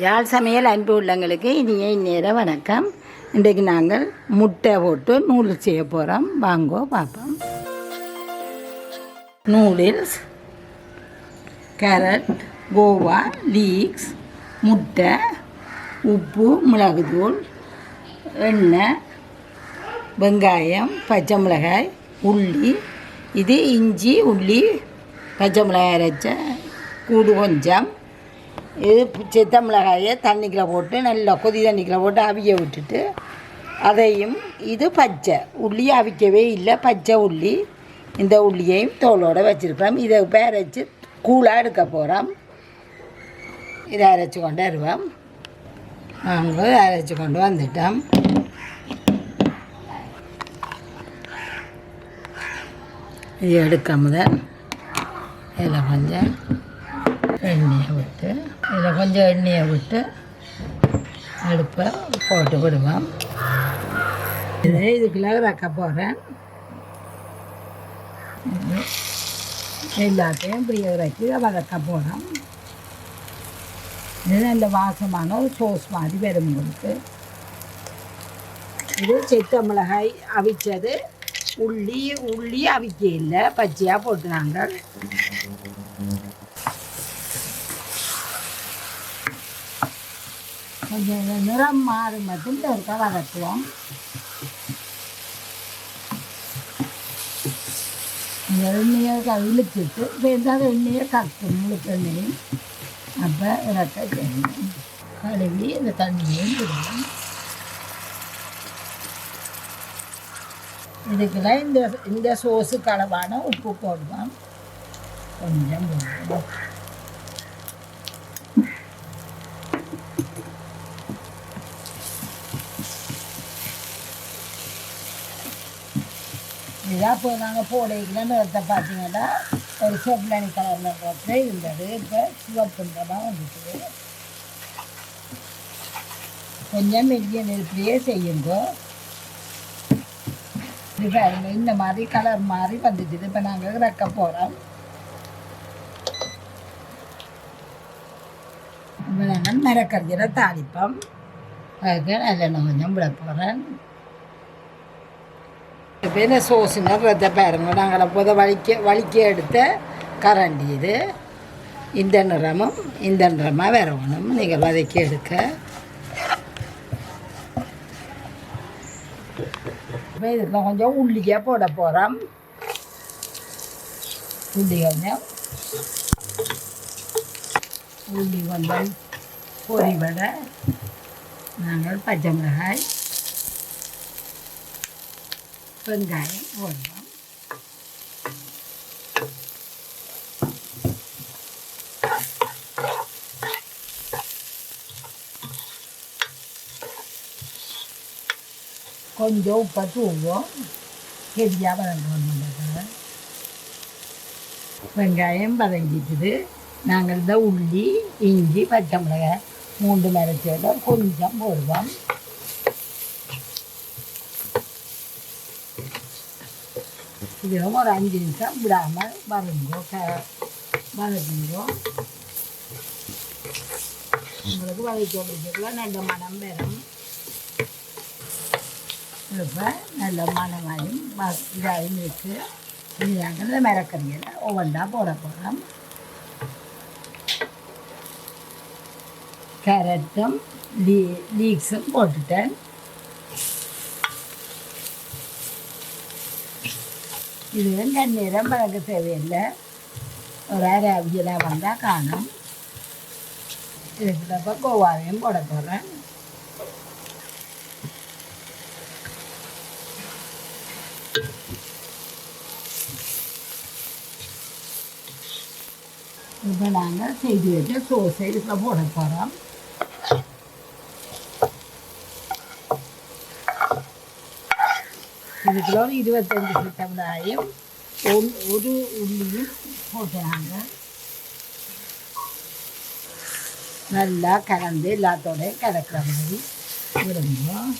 யாழ் சமையல் அன்பு உள்ளங்களுக்கு இனிய இந்நேரம் வணக்கம். இன்றைக்கு நாங்கள் முட்டை போட்டு நூடுல்ஸ் செய்ய போகிறோம். வாங்கோ பார்ப்போம். நூடுல்ஸ், கேரட், கோவா, லீக்ஸ், முட்டை, உப்பு, மிளகுத்தூள், எண்ணெய், வெங்காயம், பச்சை மிளகாய், உள்ளி. இது இஞ்சி, உள்ளி, பச்சை மிளகாய் அரைச்ச கூடு கொஞ்சம். இது சித்த மிளகாயை தண்ணிக்குள்ள போட்டு நல்லா கொதி தண்ணிக்குள்ள போட்டு அவிய விட்டுட்டு அதையும், இது பச்சை உள்ளி அவிக்கவே இல்லை, பச்சை உள்ளி. இந்த உள்ளியையும் தோலோடு வச்சுருக்கிறோம். இதை இப்போ அரைச்சி கூழாக எடுக்க போகிறோம். இதை அரைச்சி கொண்டு வருவோம். நாங்கள் அரைச்சி கொண்டு வந்துட்டோம். இது எடுக்க முதல் இதில் கொஞ்சம் எண்ணெயை விட்டு அடுப்பை போட்டு விடுவோம். இதுக்குள்ள வைக்க போகிறேன். எல்லாத்தையும் இப்படி இறக்கி வதக்க போகிறோம். இது நல்ல வாசமான ஒரு சோஸ் மாதிரி வரும் உங்களுக்கு. இது சித்த மிளகாய் அவிச்சது. உள்ளி அவிக்க இல்லை, பச்சையாக போட்டு நாங்கள் கொஞ்சம் நிறம் மாறும் மட்டும் இருக்க வதக்குவோம். இந்த எண்ணெயை இழுத்துட்டு வெந்தாத எண்ணெயை கக்கும், முழுக்க எண்ணெயும். அப்போ இறக்க செய்யணும். கழுவி இந்த தண்ணியையும் விடணும். இதுக்கெல்லாம் இந்த சோஸுக்கு அளவான உப்பு போடுவோம். கொஞ்சம் போடுவோம். இதாக இப்போ நாங்கள் போடையில் நிறத்தை பார்த்தீங்கன்னா ஒரு செவ்லனி கலரில் போட்டு இருந்தது. இப்போ சிவப்புன்றமாக வந்துட்டு கொஞ்சம் மெல்லிய நெருப்பிலேயே செய்யுங்க. இது பாருங்க, இந்த மாதிரி கலர் மாதிரி வந்துட்டு இப்போ நாங்கள் இறக்க போகிறோம். இப்போ நாங்கள் மிரக்கறிஞ்சிட தாளிப்போம். அதுக்கு நல்லெண்ணெய் கொஞ்சம் விட போகிறேன். இப்போ என்ன சோஸுன்னா ரத்த பாருங்க, நாங்கள் அப்போதை வலிக்க எடுத்த கரண்டி இது. இந்த நிறமும் இந்த நிறமாக வரணும் நீங்கள் வதக்கி எடுக்க. இப்போ இதுக்கு கொஞ்சம் உள்ளியாக போட போகிறோம். உள்ளி கொஞ்சம் பொரி வடை, நாங்கள் பச்சை மிளகாய், வெங்காயம் போடுவோம். கொஞ்சம் உப்பை தூவோம். ஹெவியாக வதங்கணும். வெங்காயம் வதங்கிட்டுது. நாங்கள் இந்த உள்ளி, இஞ்சி, பச்சை மிளகாய் 3 மிளச்சோட கொஞ்சம் போடுவோம். இதுவும் ஒரு 5 நிமிஷம் விடாமல் வதங்குங்கோ. உங்களுக்கு வதக்கி நல்ல மனம் வரும். இப்போ நல்ல மனமாயும் இதாகவும் இருக்குது. இது நாங்கள் மிரக்கறியில் ஒவ்வொன்றா போட போகிறோம். கேரட்டும் லீக்ஸும் போட்டுட்டேன். இது நேரம் பழக்க தேவையில்லை. ஒரு அரை அவியலாக வந்தால் காணும். இதுக்கு இப்போ கோவாவையும் போட போகிறேன். இப்போ நாங்கள் செய்து வச்சு சோஸை இதில் போட போகிறோம். இதுக்குள்ள ஒரு 25 சித்த மிளகாயும் ஒரு உள்ளியும் போட்டாங்க. நல்லா கலந்து எல்லாத்தோடையும் கலக்கிற மாதிரி விரும்புவோம்.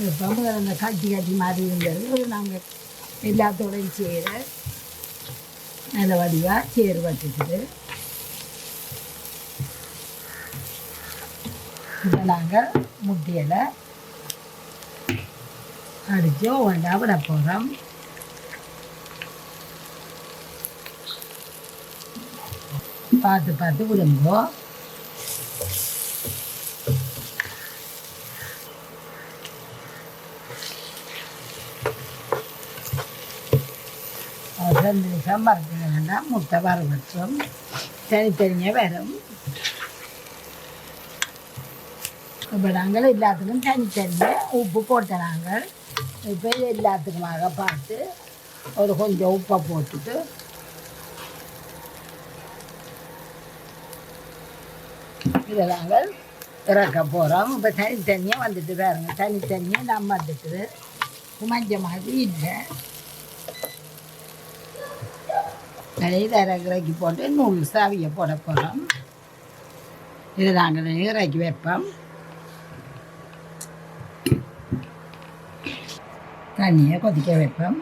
இப்போ அந்த கட்டி மாதிரி இருந்தது நாங்கள் எல்லாத்தோடையும் செய்கிற நல்ல வடிவாக சேர் வச்சுட்டு இப்போ நாங்கள் முட்டையில் அடித்து ஒவ்வொன்றா விட போகிறோம். பார்த்து பார்த்து விடுங்கோ. ஒரு 2 நிமிஷம் வறுத்தீங்கன்னா முட்டை வறுவற்றும் தனித்தனியாக வரும். இப்போ நாங்கள் எல்லாத்துக்கும் தனித்தனியாக உப்பு போட்ட நாங்கள் இப்போ எல்லாத்துக்குமாக பார்த்து ஒரு கொஞ்சம் உப்பை போட்டுட்டு இதை நாங்கள் இறக்க போகிறோம். இப்போ தனித்தனியாக வந்துட்டு பாருங்க, தனித்தனியாக நம்ம வந்துட்டுது மஞ்சள் மாதிரி இல்லை. இதை இறக்கி போட்டு நூடுல்ஸ் அவிய போட போகிறோம். இதை நாங்கள் இறக்கி வைப்போம். தண்ணியை கொதிக்க வைப்போம்.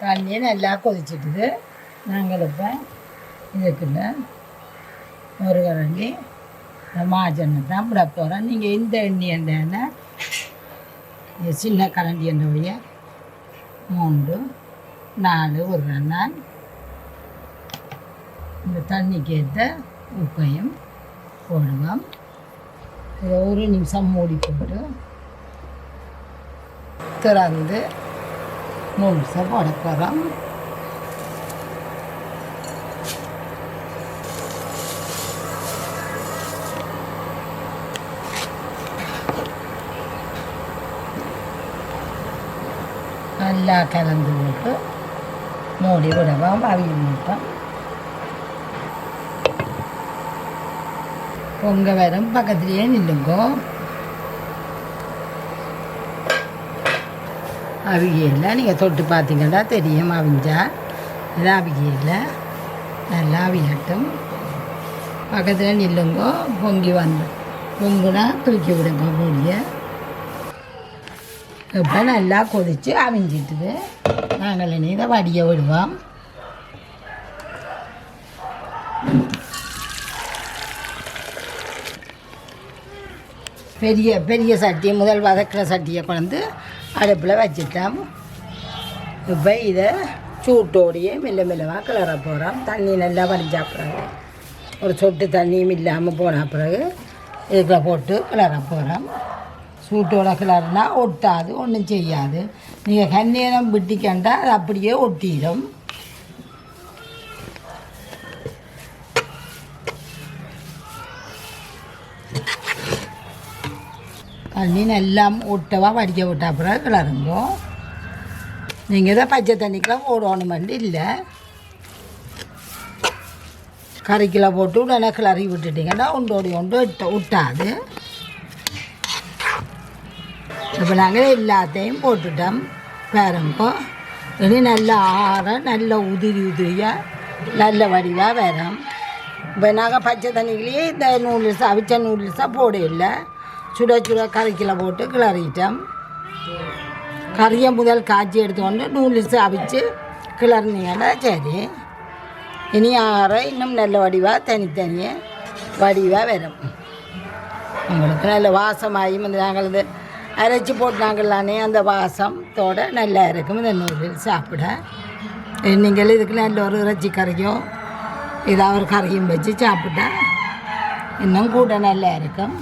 தண்ணியை நல்லா கொதிச்சிட்டுது. நாங்கள் இப்போ இதுக்குள்ள ஒரு கரண்டி மாஜெண்ணெய் தான் விட போகிறோம். நீங்கள் இந்த எண்ணெய் எண்ணெய்னா சின்ன கரண்டி எண்ணெய் 3 4 உருளைன் இந்த தண்ணிக்கு ஏற்ற உப்பையும் போடுவோம். இதை 1 நிமிஷம் மூடி போட்டு திறந்து நூடுல்ஸை போட போகிறோம். நல்லா கலந்து போட்டு மூடி விடுவோம். அவிய மூட்டோம். பொங்க வரும் பக்கத்துலேயே நில்லுங்கோ. அவிகையில் நீங்கள் தொட்டு பார்த்தீங்கன்னா தெரியும் அவிஞ்சா. இது அவிகையில் நல்லா அவியட்டும். பக்கத்தில் நில்லுங்கோ. பொங்கி வந்து பொங்குனா தூக்கி விடுங்க மூடிய. இப்போ நல்லா கொதித்து அவிஞ்சிட்டுது. நாங்கள் இதை வடிய விடுவோம். பெரிய பெரிய சட்டியை முதல் வதக்கிற சட்டியை கொண்டு அடுப்பில் வச்சுட்டோம். இப்போ இதை சூட்டோடையே மெல்ல மெல்லமாக கிளற போகிறோம். தண்ணி நல்லா வடிஞ்சா பிறகு ஒரு சொட்டு தண்ணியும் இல்லாமல் போன பிறகு இதுக்குள்ள போட்டு கிளற போகிறோம். சூட்டோட கிளறுனா ஒட்டாது, ஒன்றும் செய்யாது. நீங்கள் கண்ணீரம் விட்டிக்கண்டா அது அப்படியே ஒட்டிடும். தண்ணி நல்லா ஒட்டவாக வடிக்க விட்டா பிறகு கிளறுங்கோ. நீங்கள் தான் பச்சை தண்ணிக்கெலாம் போடணுமெண்டு இல்லை. கறிக்கில் போட்டு உடனே கிளறி விட்டுட்டிங்கன்னா ஒன்றோடி ஒன்று விட்டாது. இப்போ நாங்கள் எல்லாத்தையும் போட்டுட்டோம். பாருங்கோ, இனி நல்லா ஆற நல்ல உதிரி உதிரியாக நல்ல வடிவாக வரும். இப்போ நாங்கள் பச்சை தண்ணிக்குள்ளேயே இந்த நூடுல்ஸ் அவிச்ச நூடுல்ஸாக போட இல்லை. சுட சுட கறிக்கில் போட்டு கிளறிட்டோம். கறியை முதல் காய்ச்சி எடுத்துக்கொண்டு நூடுல்ஸ் அவிச்சு கிளறினீங்கன்னா சரி. இனி ஆற இன்னும் நல்ல வடிவாக தனித்தனியாக வடிவாக வரும். உங்களுக்கு நல்ல வாசமாகி நாங்கள் இது அரைச்சி போட்டாங்களானே அந்த வாசத்தோடு நல்லா இருக்கும் இந்த நூடுல்ஸ் சாப்பிட. நீங்கள் இதுக்கு நல்ல ஒரு இறைச்சி கறியோ ஏதாவது ஒரு கறியும் வச்சு சாப்பிட்டா இன்னும் கூட நல்லா இருக்கும்.